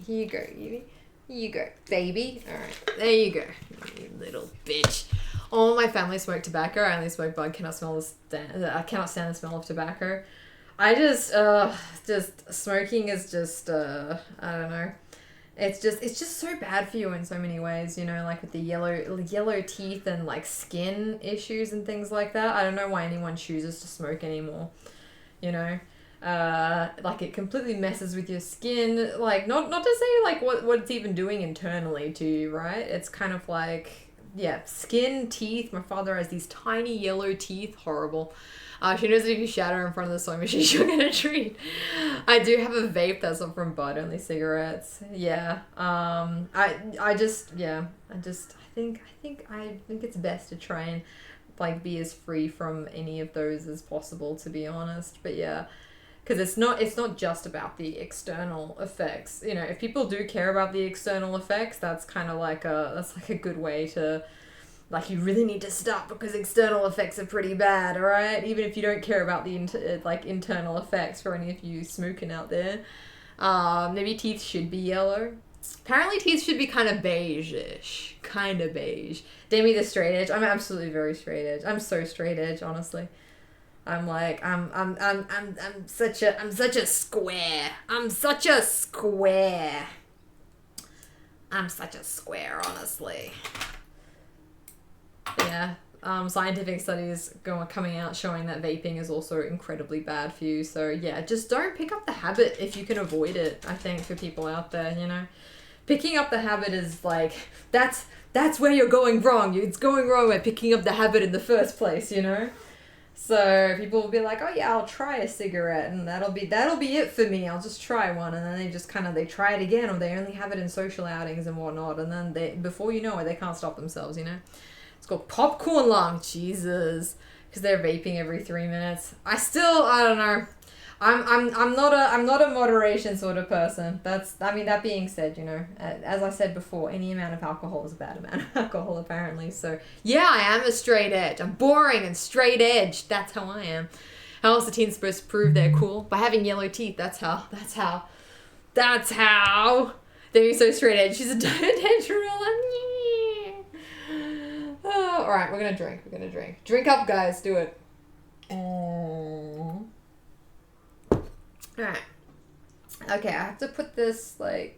Here you go, Evie. Here you go, baby. All right, there you go, you little bitch. All my family smoke tobacco. I only smoke bud. I cannot stand the smell of tobacco. I just smoking is just, I don't know. It's just so bad for you in so many ways, you know, like with the yellow teeth and like skin issues and things like that. I don't know why anyone chooses to smoke anymore, you know. Like it completely messes with your skin. Like not to say like what it's even doing internally to you, right? It's kind of like, yeah, skin, teeth. My father has these tiny yellow teeth. Horrible. She knows that if you shatter in front of the sewing machine, she'll get a treat. I do have a vape that's not from bud, only cigarettes. Yeah. I think it's best to try and like be as free from any of those as possible, to be honest. But yeah, because it's not just about the external effects. You know, if people do care about the external effects, that's kind of like a good way to, like, you really need to stop because external effects are pretty bad, alright? Even if you don't care about the internal effects for any of you smoking out there. Maybe teeth should be yellow. Apparently teeth should be kind of beige-ish. Kind of beige. Demi the straight edge. I'm absolutely very straight edge. I'm so straight edge, honestly. I'm such a square. I'm such a square, honestly. Yeah, scientific studies coming out showing that vaping is also incredibly bad for you. So yeah, just don't pick up the habit if you can avoid it. I think for people out there, you know, picking up the habit is like, that's where you're going wrong. It's going wrong by picking up the habit in the first place, you know. So people will be like, oh yeah, I'll try a cigarette and that'll be it for me. I'll just try one, and then they try it again, or they only have it in social outings and whatnot, and then before you know it, they can't stop themselves, you know. It's called popcorn lung, Jesus, because they're vaping every 3 minutes. I don't know. I'm not a moderation sort of person. That being said, you know, as I said before, any amount of alcohol is a bad amount of alcohol, apparently. So yeah, I am a straight edge. I'm boring and straight edge. That's how I am. How else are teens supposed to prove they're cool? By having yellow teeth. That's how. They're so straight edge. She's a dendrola. Oh, all right, we're gonna drink. Drink up, guys. Do it. All right. Okay, I have to put this little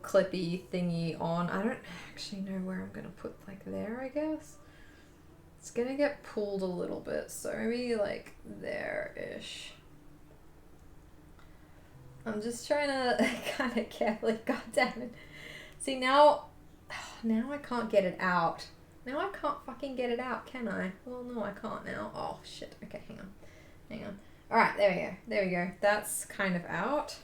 clippy thingy on. I don't actually know where I'm gonna put, like, there, I guess. It's gonna get pulled a little bit, so maybe like there-ish. I'm just trying to kind of carefully, god damn it. See, now I can't get it out. Now I can't fucking get it out, can I? Well, no, I can't now. Oh, shit. Okay, hang on. Alright, there we go. That's kind of out.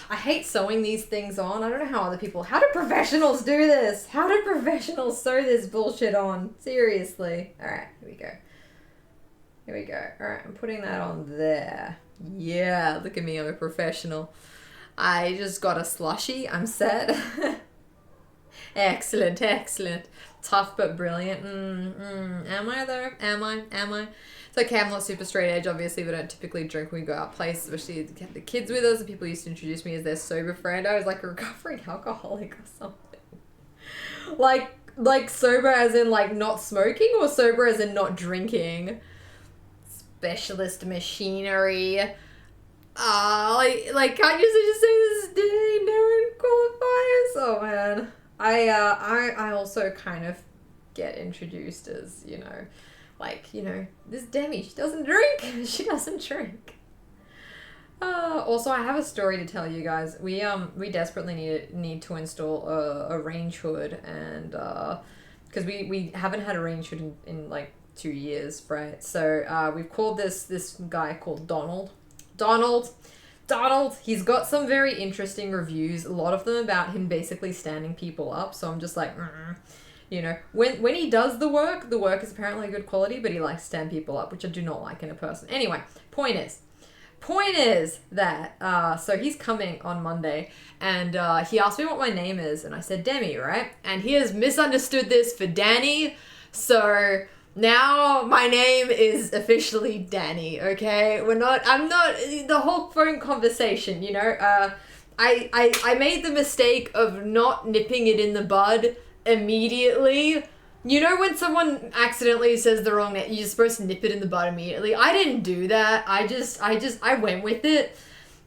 I hate sewing these things on. I don't know how how do professionals do this? How do professionals sew this bullshit on? Seriously. Alright, here we go. Alright, I'm putting that on there. Yeah, look at me, I'm a professional. I just got a slushie. I'm set. Excellent. Tough but brilliant. Am I though? Am I? It's okay, I'm not super straight edge. Obviously, we don't typically drink when we go out places, especially the kids with us. And people used to introduce me as their sober friend. I was like a recovering alcoholic or something. Like sober as in like not smoking, or sober as in not drinking? Specialist machinery. Like can't you just say this day no qualifiers? Oh man. I also kind of get introduced as, you know, like, you know, this Demi, she doesn't drink. Also, I have a story to tell you guys. We desperately need to install a range hood, and because we haven't had a range hood in like 2 years, right? So we've called this guy called Donald. He's got some very interesting reviews, a lot of them about him basically standing people up. So I'm just like, you know, when he does the work is apparently good quality, but he likes to stand people up, which I do not like in a person. Anyway, point is that, so he's coming on Monday, and he asked me what my name is, and I said Demi, right? And he has misunderstood this for Danny, so Now my name is officially Danny, okay? I'm not, the whole phone conversation, you know, I made the mistake of not nipping it in the bud immediately. You know when someone accidentally says the wrong name, you're supposed to nip it in the bud immediately? I didn't do that. I went with it.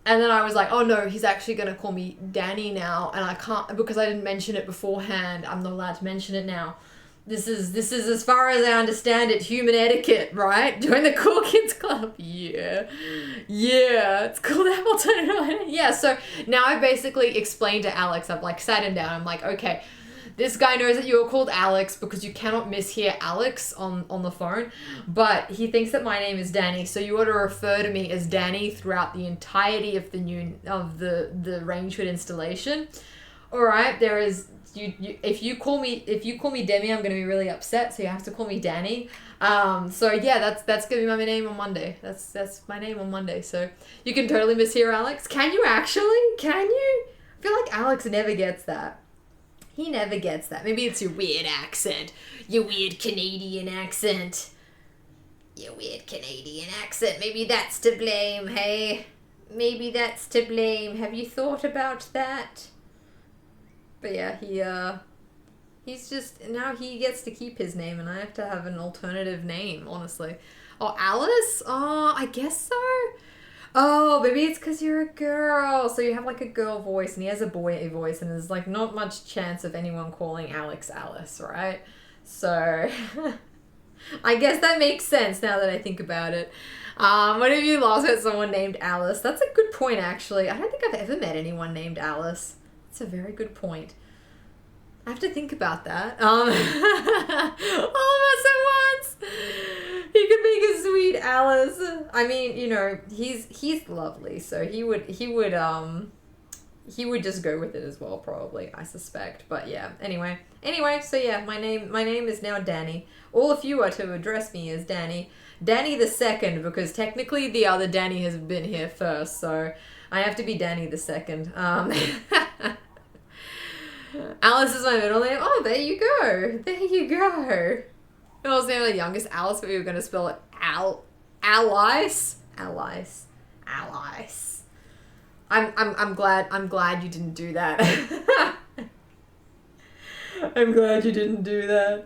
And then I was like, oh no, he's actually going to call me Danny now. And I can't, because I didn't mention it beforehand. I'm not allowed to mention it now. This is as far as I understand it, human etiquette, right? Join the cool kids club. Yeah. Yeah. It's called Hamilton. Yeah. So now I basically explained to Alex, I've like sat him down. I'm like, okay, this guy knows that you are called Alex because you cannot mishear Alex on the phone, but he thinks that my name is Danny, so you ought to refer to me as Danny throughout the entirety of the range hood installation. All right, there is if you call me Demi, I'm gonna be really upset. So you have to call me Danny. So yeah, that's gonna be my name on Monday. That's my name on Monday. So you can totally mishear Alex. Can you actually? Can you? I feel like Alex never gets that. He never gets that. Maybe it's your weird accent. Your weird Canadian accent. Your weird Canadian accent. Maybe that's to blame, hey? Maybe that's to blame. Have you thought about that? But yeah, he's just, now he gets to keep his name and I have to have an alternative name, honestly. Oh, Alice? Oh, I guess so. Oh, maybe it's because you're a girl. So you have like a girl voice and he has a boy voice and there's like not much chance of anyone calling Alex Alice, right? So I guess that makes sense now that I think about it. When have you last met someone named Alice? That's a good point, actually. I don't think I've ever met anyone named Alice. That's a very good point. I have to think about that. All of us at once. He could make a sweet Alice. I mean, you know, he's lovely, so he would just go with it as well, probably, I suspect. But yeah, anyway, so yeah, my name is now Danny. All of you are to address me as Danny. Danny the second, because technically the other Danny has been here first, so I have to be Danny the second. Alice is my middle name. Oh, there you go. There you go. I was naming the youngest Alice, but we were going to spell it Alice. I'm glad you didn't do that. I'm glad you didn't do that.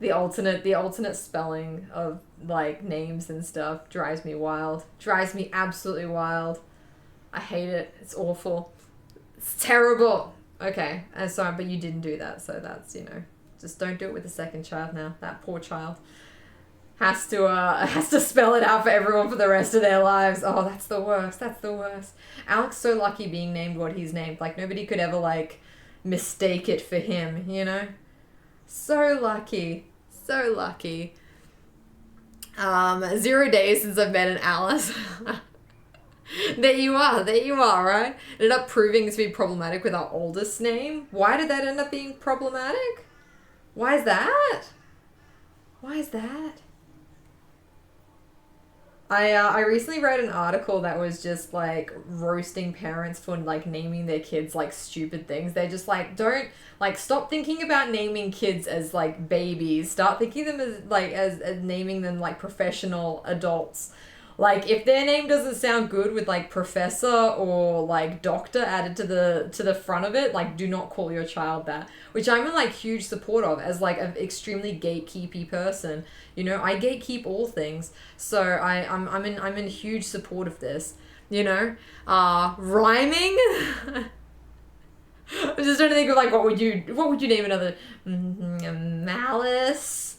The alternate spelling of like names and stuff drives me wild. Drives me absolutely wild. I hate it. It's awful. It's terrible. Okay, I'm sorry, but you didn't do that, so that's, you know, just don't do it with the second child now. That poor child has to spell it out for everyone for the rest of their lives. Oh, that's the worst. That's the worst. Alex so lucky being named what he's named. Like nobody could ever like mistake it for him, you know? So lucky. So lucky. 0 days since I've met an Alice. There you are, right? Ended up proving to be problematic with our oldest name. Why did that end up being problematic? Why is that? Why is that? I recently read an article that was just like roasting parents for like naming their kids like stupid things. They're just like, don't like stop thinking about naming kids as like babies. Start thinking them as like as naming them like professional adults. Like if their name doesn't sound good with like professor or like doctor added to the front of it, like do not call your child that. Which I'm in like huge support of as like an extremely gatekeepy person. You know, I gatekeep all things. So I'm in huge support of this. You know? Rhyming. I'm just trying to think of like what would you name another Malice.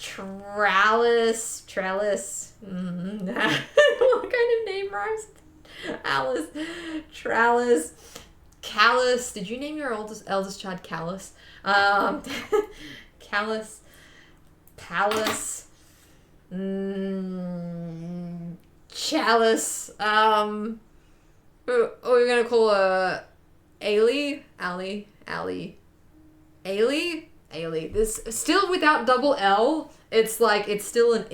Trellis. What kind of name rhymes? Alice. Trellis. Callus. Did you name your eldest child Callus? Callus. Palace. Chalice. We're gonna call her Ailey. Ailey. This still without double L. It's like it's still an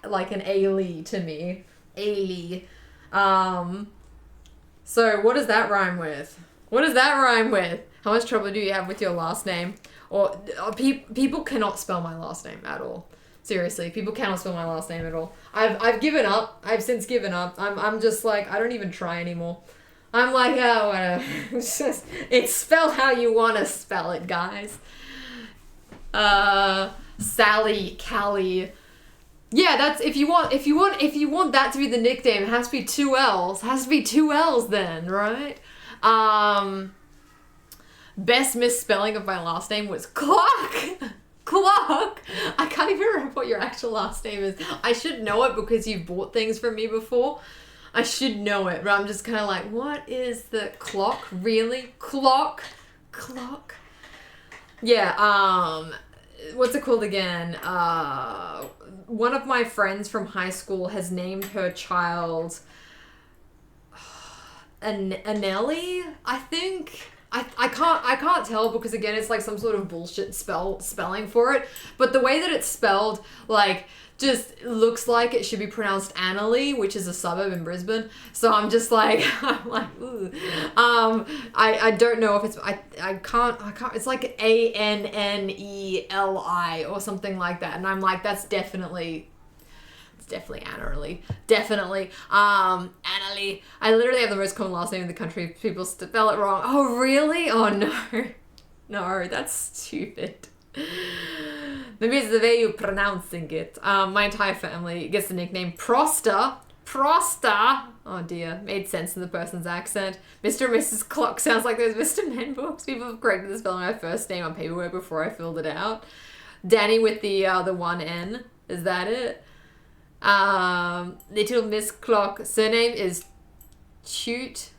like an Ailey to me. Ailey. So what does that rhyme with? How much trouble do you have with your last name? Or people cannot spell my last name at all. Seriously, people cannot spell my last name at all. I've given up. I've since given up. I'm just like, I don't even try anymore. I'm like, oh, whatever. It's spelled how you want to spell it, guys. Sally, Callie. Yeah, that's if you want that to be the nickname, it has to be 2 L's. It has to be 2 L's then, right? Best misspelling of my last name was Clock. Clock. I can't even remember what your actual last name is. I should know it because you've bought things from me before. I should know it, but I'm just kind of like, what is the Clock? Really? Clock? Yeah, what's it called again? One of my friends from high school has named her child Anelli, I think. I can't tell because again it's like some sort of bullshit spelling for it, but the way that it's spelled like just looks like it should be pronounced Annalee, which is a suburb in Brisbane. So I'm just like ooh. I don't know if it's I can't it's like Anneli or something like that, and I'm like that's definitely Annalee. Definitely. Annalee. I literally have the most common last name in the country. People spell it wrong. Oh, really? Oh, no. No, that's stupid. Maybe it's the way you're pronouncing it. My entire family gets the nickname Prosta. Oh, dear. Made sense in the person's accent. Mr. and Mrs. Clock sounds like those Mr. Men books. People have corrected the spelling of my first name on paperwork before I filled it out. Danny with the 1 N. Is that it? Little Miss Clock. Surname is Tweet.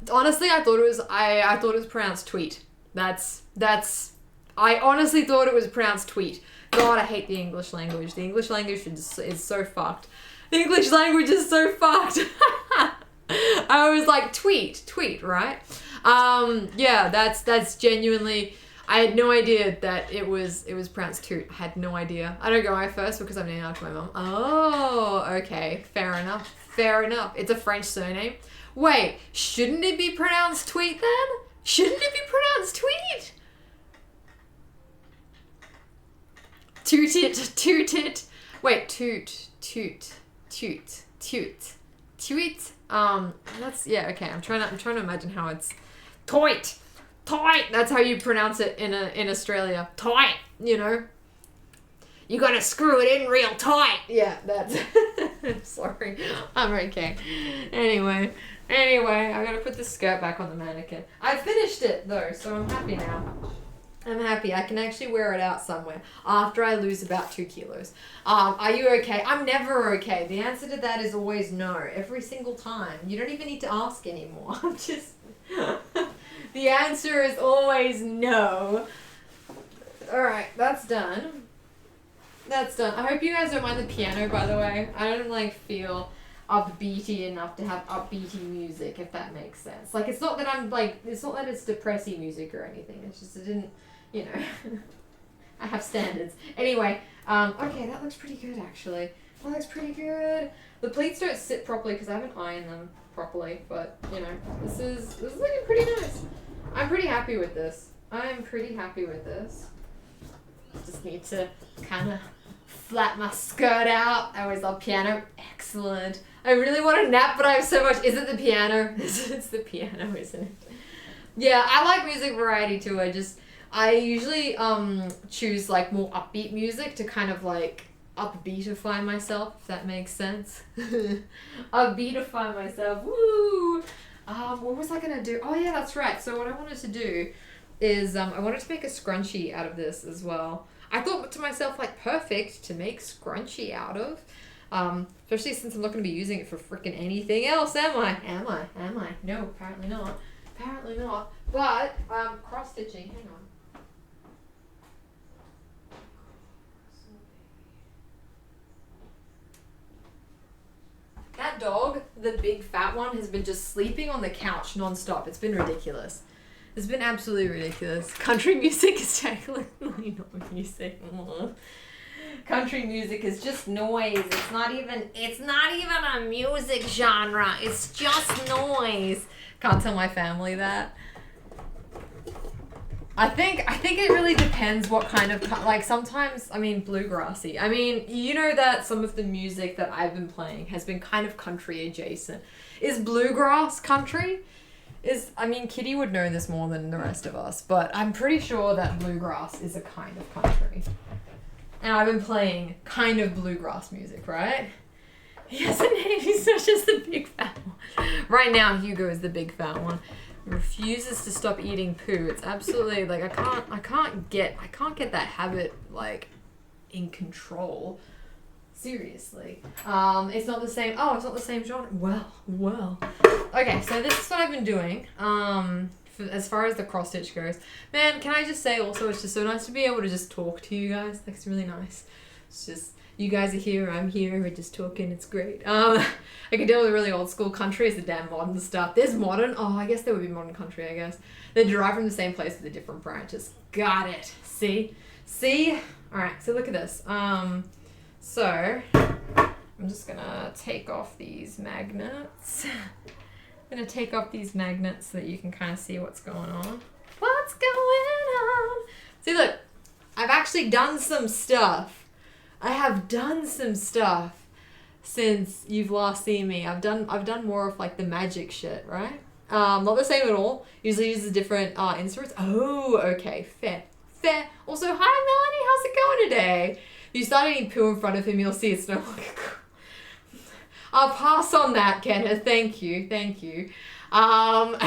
Honestly, I thought it was pronounced Tweet. I honestly thought it was pronounced Tweet. God, I hate the English language. The English language is so fucked. The English language is so fucked. I was like, tweet, right? Yeah, that's genuinely. I had no idea that it was pronounced Toot. I had no idea. I don't go I first because I'm named after my mum. Oh, okay. Fair enough. It's a French surname. Wait, shouldn't it be pronounced Tweet then? Shouldn't it be pronounced Tweet? Toot it. Wait, toot. That's, yeah, okay. I'm trying to imagine how it's toit. That's how you pronounce it in Australia. Tight, you know. You gotta screw it in real tight. Yeah, that's. Sorry, I'm okay. Anyway, I gotta put this skirt back on the mannequin. I finished it though, so I'm happy now. I'm happy. I can actually wear it out somewhere after I lose about 2 kilos. Are you okay? I'm never okay. The answer to that is always no. Every single time. You don't even need to ask anymore. I'm just. The answer is always no. Alright, that's done. I hope you guys don't mind the piano, by the way. I don't feel upbeaty enough to have upbeaty music, if that makes sense. It's not that it's depressing music or anything. It's just, it didn't, I have standards. Anyway, okay, that looks pretty good, actually. That looks pretty good. The pleats don't sit properly because I haven't ironed them properly, but, this is looking pretty nice. I'm pretty happy with this. Just need to kind of flat my skirt out. I always love piano. Excellent. I really want to nap, but I have so much. Is it the piano? It's the piano, isn't it? Yeah, I like music variety too. I usually choose more upbeat music to kind of upbeatify myself, if that makes sense. Upbeatify myself. Woo! What was I gonna do? Oh yeah, that's right. So what I wanted to do is I wanted to make a scrunchie out of this as well. I thought to myself, perfect to make scrunchie out of. Especially since I'm not going to be using it for freaking anything else, am I? No, apparently not. But, cross-stitching, hang on. That dog, the big fat one, has been just sleeping on the couch non-stop. It's been ridiculous. It's been absolutely ridiculous. Country music is technically not music. Country music is just noise. It's not even a music genre. It's just noise. Can't tell my family that. I think it really depends what kind of, like, sometimes, I mean, bluegrassy. I mean, you know that some of the music that I've been playing has been kind of country adjacent. Is bluegrass country? I mean, Kitty would know this more than the rest of us, but I'm pretty sure that bluegrass is a kind of country. And I've been playing kind of bluegrass music, right? He has a name, he's not just the big fat one. Right now, Hugo is the big fat one. Refuses to stop eating poo. It's absolutely like I can't get that habit like in control. Seriously. It's not the same. Oh, it's not the same genre. Well. Okay, so this is what I've been doing. As far as the cross stitch goes, man, can I just say also it's just so nice to be able to just talk to you guys. Like, it's really nice. It's just you guys are here, I'm here, we're just talking, it's great. I can deal with really old school country, it's the damn modern stuff. There's modern, I guess there would be modern country, I guess. They're derived from the same place with the different branches. Got it. See? Alright, so look at this. So, I'm just gonna take off these magnets. I'm gonna take off these magnets so that you can kind of see what's going on. What's going on? See, look, I've actually done some stuff. I have done some stuff since you've last seen me. I've done more of like the magic shit, right? Not the same at all. Usually uses different instruments. Oh, okay, fair. Also, hi Melanie, how's it going today? If you start eating poo in front of him, you'll see it's no longer cool. I'll pass on that, Kenneth. Thank you. But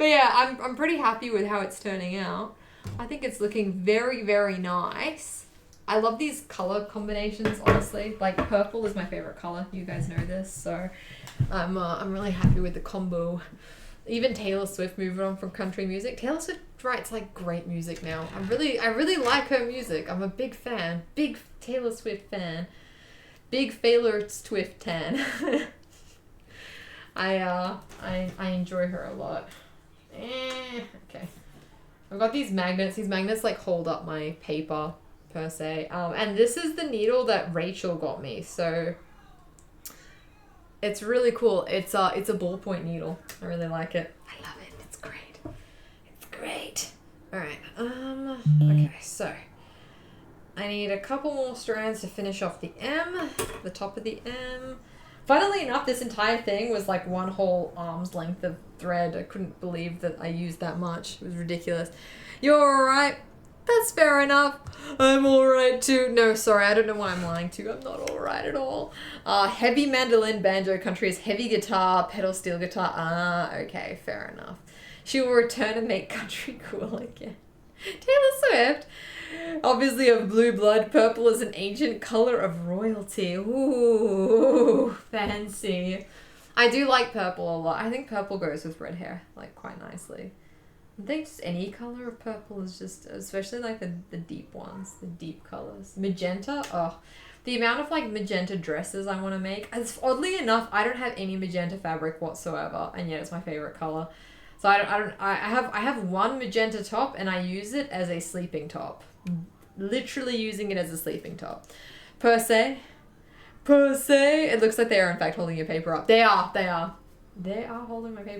yeah, I'm pretty happy with how it's turning out. I think it's looking very, very nice. I love these color combinations, honestly. Like, purple is my favorite color. You guys know this, so I'm really happy with the combo. Even Taylor Swift moving on from country music. Taylor Swift writes like great music now. I really like her music. I'm a big fan. Big Taylor Swift fan. Big Taylor Swift tan. I enjoy her a lot. Okay. I've got these magnets. These magnets like hold up my paper per se. And this is the needle that Rachel got me. So it's really cool. It's a ballpoint needle. I really like it. I love it. It's great. All right. Okay, so I need a couple more strands to finish off the M, the top of the M. Funnily enough, this entire thing was like one whole arm's length of thread. I couldn't believe that I used that much. It was ridiculous. You're alright? That's fair enough. I'm alright too. No, sorry, I don't know why I'm lying to you. I'm not alright at all. Heavy mandolin, banjo, country is heavy guitar, pedal steel guitar. Okay, fair enough. She will return and make country cool again. Taylor Swift. Obviously of blue blood, purple is an ancient color of royalty. Ooh, fancy. I do like purple a lot. I think purple goes with red hair, like, quite nicely. I think just any color of purple is just, especially like the deep ones, the deep colors. Magenta, the amount of like magenta dresses I want to make. As oddly enough, I don't have any magenta fabric whatsoever, and yet it's my favorite color. So I have one magenta top, and I use it as a sleeping top. Literally using it as a sleeping top. Per se. It looks like they are in fact holding your paper up. They are holding my paper.